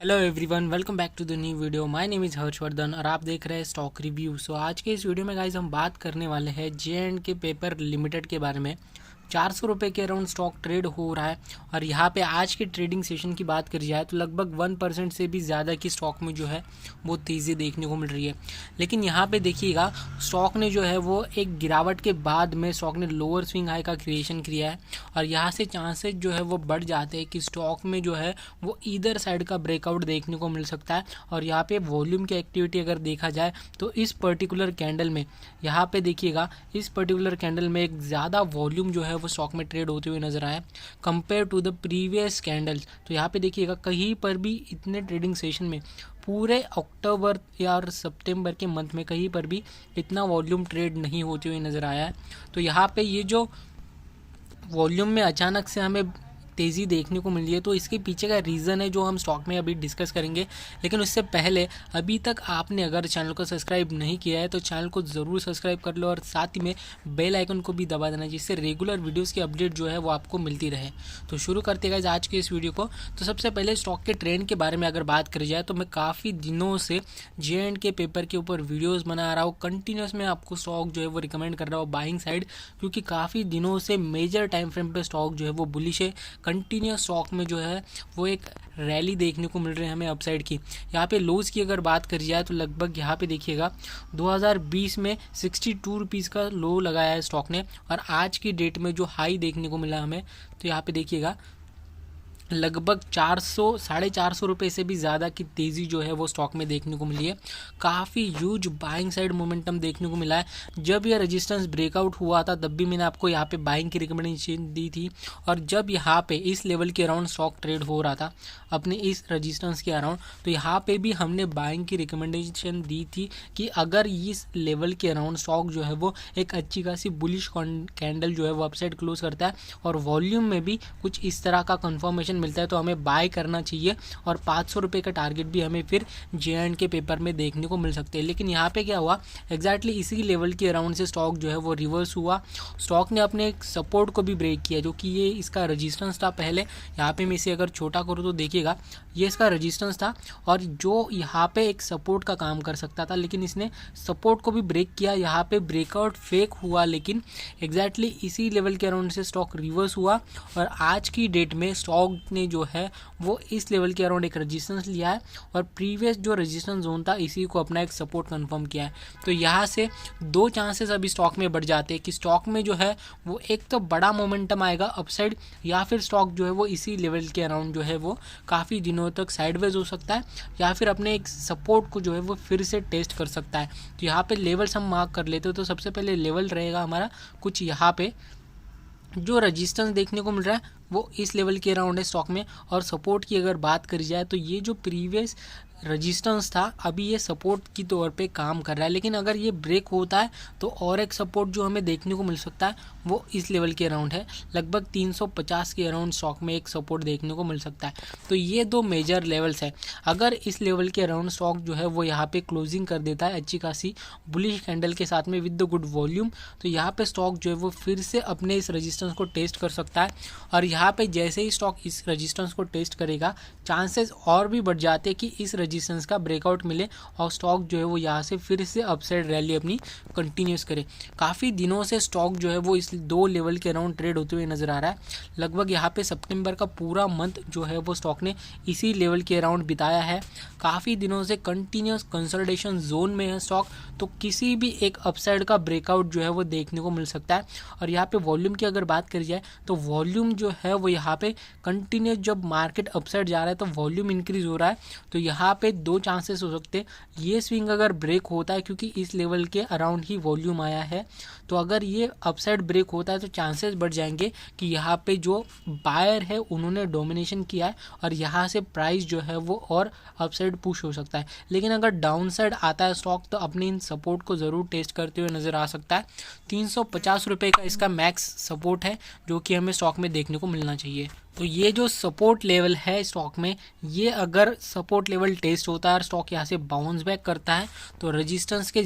Hello everyone, welcome back to the new video. My name is Harshvardhan और आप देख रहे हैं स्टॉक रिव्यू। सो आज के इस वीडियो में गाइस हम बात करने वाले हैं जे&के पेपर लिमिटेड के बारे में। 400 रुपये के अराउंड स्टॉक ट्रेड हो रहा है और यहाँ पे आज के ट्रेडिंग सेशन की बात करी जाए तो लगभग 1% से भी ज़्यादा की स्टॉक में जो है वो तेज़ी देखने को मिल रही है। लेकिन यहाँ पे देखिएगा, स्टॉक ने जो है वो एक गिरावट के बाद में स्टॉक ने लोअर स्विंग हाई का क्रिएशन किया है और यहाँ से चांसेस जो है वो बढ़ जाते हैं कि स्टॉक में जो है वो ईदर साइड का ब्रेकआउट देखने को मिल सकता है। और यहाँ पे वॉल्यूम की एक्टिविटी अगर देखा जाए तो इस पर्टिकुलर कैंडल में, यहाँ पे देखिएगा, इस पर्टिकुलर कैंडल में एक ज़्यादा वॉल्यूम जो है वो स्टॉक में ट्रेड होते हुए नजर आया compare to the previous candles. तो यहाँ पे देखिएगा, कहीं पर भी इतने ट्रेडिंग सेशन में पूरे अक्टूबर या सितंबर के मंथ में कहीं पर भी इतना वॉल्यूम ट्रेड नहीं होते हुए नज़र आया है। तो यहाँ पे ये जो वॉल्यूम में अचानक से हमें तेज़ी देखने को मिली है तो इसके पीछे का रीज़न है जो हम स्टॉक में अभी डिस्कस करेंगे। लेकिन उससे पहले अभी तक आपने अगर चैनल को सब्सक्राइब नहीं किया है तो चैनल को ज़रूर सब्सक्राइब कर लो और साथ ही में बेल आइकन को भी दबा देना, जिससे रेगुलर वीडियोस की अपडेट जो है वो आपको मिलती रहे। तो शुरू करते हैं आज के इस वीडियो को। तो सबसे पहले स्टॉक के ट्रेंड के बारे में अगर बात करी जाए तो मैं काफ़ी दिनों से जे&के पेपर के ऊपर वीडियोज़ बना रहा हूँ। कंटिन्यूस में आपको स्टॉक जो है वो रिकमेंड कर रहा हूँ बाइंग साइड, क्योंकि काफ़ी दिनों से मेजर टाइम फ्रेम पर स्टॉक जो है वो बुलिश है। कंटिन्यूस स्टॉक में जो है वो एक रैली देखने को मिल रही है हमें अपसाइड की। यहाँ पे लोज की अगर बात करी जाए तो लगभग यहाँ पे देखिएगा 2020 में 62 रुपीज़ का लो लगाया है स्टॉक ने और आज की डेट में जो हाई देखने को मिला हमें, तो यहाँ पे देखिएगा लगभग 400-450 रुपये से भी ज़्यादा की तेज़ी जो है वो स्टॉक में देखने को मिली है। काफ़ी ह्यूज बाइंग साइड मोमेंटम देखने को मिला है। जब यह रेजिस्टेंस ब्रेकआउट हुआ था तब भी मैंने आपको यहाँ पे बाइंग की रिकमेंडेशन दी थी और जब यहाँ पे इस लेवल के अराउंड स्टॉक ट्रेड हो रहा था अपने इस रेजिस्टेंस के अराउंड, तो यहाँ पे भी हमने बाइंग की रिकमेंडेशन दी थी कि अगर इस लेवल के अराउंड स्टॉक जो है वो एक अच्छी खासी बुलिश कैंडल जो है वो अपसाइड क्लोज करता है और वॉल्यूम में भी कुछ इस तरह का कंफर्मेशन मिलता है तो हमें बाय करना चाहिए और 500 रुपये का टारगेट भी हमें फिर जे&के पेपर में देखने को मिल सकते हैं। लेकिन यहाँ पे क्या हुआ, एग्जैक्टली इसी लेवल के अराउंड से स्टॉक जो है वो रिवर्स हुआ। स्टॉक ने अपने एक सपोर्ट को भी ब्रेक किया जो कि ये इसका रेजिस्टेंस था। पहले यहाँ पे मैं इसे अगर छोटा करूँ तो देखिएगा ये इसका रेजिस्टेंस था और जो यहाँ पे एक सपोर्ट का काम कर सकता था, लेकिन इसने सपोर्ट को भी ब्रेक किया। यहाँ पे ब्रेकआउट फेक हुआ लेकिन एग्जैक्टली इसी लेवल के अराउंड से स्टॉक रिवर्स हुआ और आज की डेट में स्टॉक ने जो है वो इस लेवल के अराउंड एक रेजिस्टेंस लिया है और प्रीवियस जो रेजिस्टेंस जोन था इसी को अपना एक सपोर्ट कंफर्म किया है। तो यहाँ से दो चांसेस अभी स्टॉक में बढ़ जाते हैं कि स्टॉक में जो है वो एक तो बड़ा मोमेंटम आएगा अपसाइड, या फिर स्टॉक जो है वो इसी लेवल के अराउंड जो है वो काफ़ी दिनों तक साइडवेज हो सकता है या फिर अपने एक सपोर्ट को जो है वो फिर से टेस्ट कर सकता है। तो यहाँ पे लेवल्स हम मार्क कर लेते हो तो सबसे पहले लेवल रहेगा हमारा कुछ यहाँ पे जो रेजिस्टेंस देखने को मिल रहा है वो इस लेवल के अराउंड है स्टॉक में। और सपोर्ट की अगर बात करी जाए तो ये जो प्रीवियस रेजिस्टेंस था अभी ये सपोर्ट की तौर पे काम कर रहा है, लेकिन अगर ये ब्रेक होता है तो और एक सपोर्ट जो हमें देखने को मिल सकता है वो इस लेवल के अराउंड है। लगभग 350 के अराउंड स्टॉक में एक सपोर्ट देखने को मिल सकता है। तो ये दो मेजर लेवल्स है। अगर इस लेवल के अराउंड स्टॉक जो है वो यहाँ पे क्लोजिंग कर देता है अच्छी खासी बुलिश कैंडल के साथ में विद द गुड वॉल्यूम, तो यहाँ पे स्टॉक जो है वो फिर से अपने इस रेजिस्टेंस को टेस्ट कर सकता है। और यहाँ पे जैसे ही स्टॉक इस रेजिस्टेंस को टेस्ट करेगा चांसेस और भी बढ़ जाते हैं कि इस रेजिस्टेंस का ब्रेकआउट मिले और स्टॉक जो है वो यहाँ से फिर से अपसाइड रैली अपनी कंटिन्यूस करे। काफ़ी दिनों से स्टॉक जो है वो इस दो लेवल के अराउंड ट्रेड होते हुए नज़र आ रहा है। लगभग यहाँ पे सितंबर का पूरा मंथ जो है वो स्टॉक ने इसी लेवल के अराउंड बिताया है। काफ़ी दिनों से कंटिन्यूस कंसोलिडेशन जोन में है स्टॉक, तो किसी भी एक अपसाइड का ब्रेकआउट जो है वो देखने को मिल सकता है। और यहाँ पे वॉल्यूम की अगर बात करी जाए तो वॉल्यूम जो है वो यहाँ पे कंटिन्यूस जब मार्केट अपसाइड जा रहा है तो वॉल्यूम इंक्रीज हो रहा है। तो यहाँ पे दो चांसेस हो सकते हैं, ये स्विंग अगर ब्रेक होता है क्योंकि इस लेवल के अराउंड ही वॉल्यूम आया है, तो अगर ये अपसाइड ब्रेक होता है तो चांसेस बढ़ जाएंगे कि यहाँ पे जो बायर है उन्होंने डोमिनेशन किया है और यहाँ से प्राइस जो है वो और अपसाइड पुश हो सकता है। लेकिन अगर डाउन साइड आता है स्टॉक तो अपने इन सपोर्ट को ज़रूर टेस्ट करते हुए नज़र आ सकता है। 350 रुपये का इसका मैक्स सपोर्ट है जो कि हमें स्टॉक में देखने को मिलना चाहिए। तो ये जो सपोर्ट लेवल है स्टॉक में, ये अगर सपोर्ट लेवल टेस्ट होता है और स्टॉक यहाँ से बाउंस बैक करता है तो रेजिस्टेंस के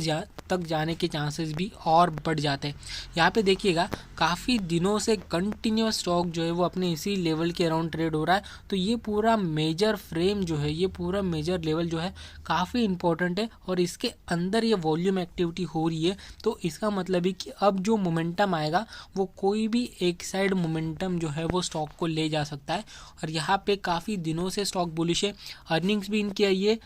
तक जाने के चांसेस भी और बढ़ जाते हैं। यहाँ पे देखिएगा काफ़ी दिनों से कंटिन्यूस स्टॉक जो है वो अपने इसी लेवल के अराउंड ट्रेड हो रहा है। तो ये पूरा मेजर फ्रेम जो है, ये पूरा मेजर लेवल जो है काफ़ी इंपॉर्टेंट है और इसके अंदर ये वॉल्यूम एक्टिविटी हो रही है। तो इसका मतलब है कि अब जो मोमेंटम आएगा वो कोई भी एक साइड मोमेंटम जो है वो स्टॉक को ले जा सकता है। और यहाँ पे काफ़ी दिनों से स्टॉक बुलिश है। अर्निंग्स भी इनकी आई है,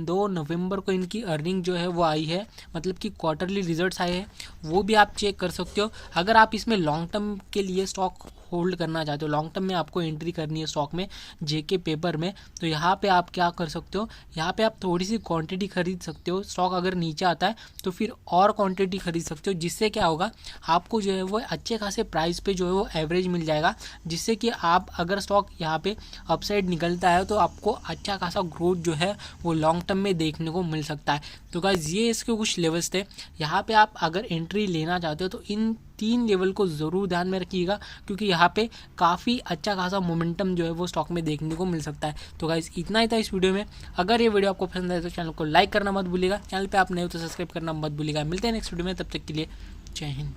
2 नवंबर को इनकी अर्निंग जो है वो आई है, मतलब कि क्वार्टरली रिजल्ट्स आए हैं, वो भी आप चेक कर सकते हो। अगर आप इसमें लॉन्ग टर्म के लिए स्टॉक होल्ड करना चाहते हो, लॉन्ग टर्म में आपको एंट्री करनी है स्टॉक में जेके पेपर में, तो यहाँ पे आप क्या कर सकते हो, यहाँ पे आप थोड़ी सी क्वांटिटी खरीद सकते हो। स्टॉक अगर नीचे आता है तो फिर और क्वांटिटी खरीद सकते हो, जिससे क्या होगा आपको जो है वो अच्छे खासे प्राइस पे जो है वो एवरेज मिल जाएगा, जिससे कि आप अगर स्टॉक यहाँ पे अपसाइड निकलता है तो आपको अच्छा खासा ग्रोथ जो है वो लॉन्ग टर्म में देखने को मिल सकता है। तो गाइस ये इसके कुछ लेवल्स थे। यहाँ पे आप अगर एंट्री लेना चाहते हो तो इन 3 लेवल को ज़रूर ध्यान में रखिएगा, क्योंकि यहाँ पे काफ़ी अच्छा खासा मोमेंटम जो है वो स्टॉक में देखने को मिल सकता है। तो गाइस इतना ही था इस वीडियो में। अगर ये वीडियो आपको पसंद आए तो चैनल को लाइक करना मत भूलिएगा, चैनल पे आप नए हो तो सब्सक्राइब करना मत भूलिएगा। मिलते हैं नेक्स्ट वीडियो में, तब तक के लिए जय हिंद।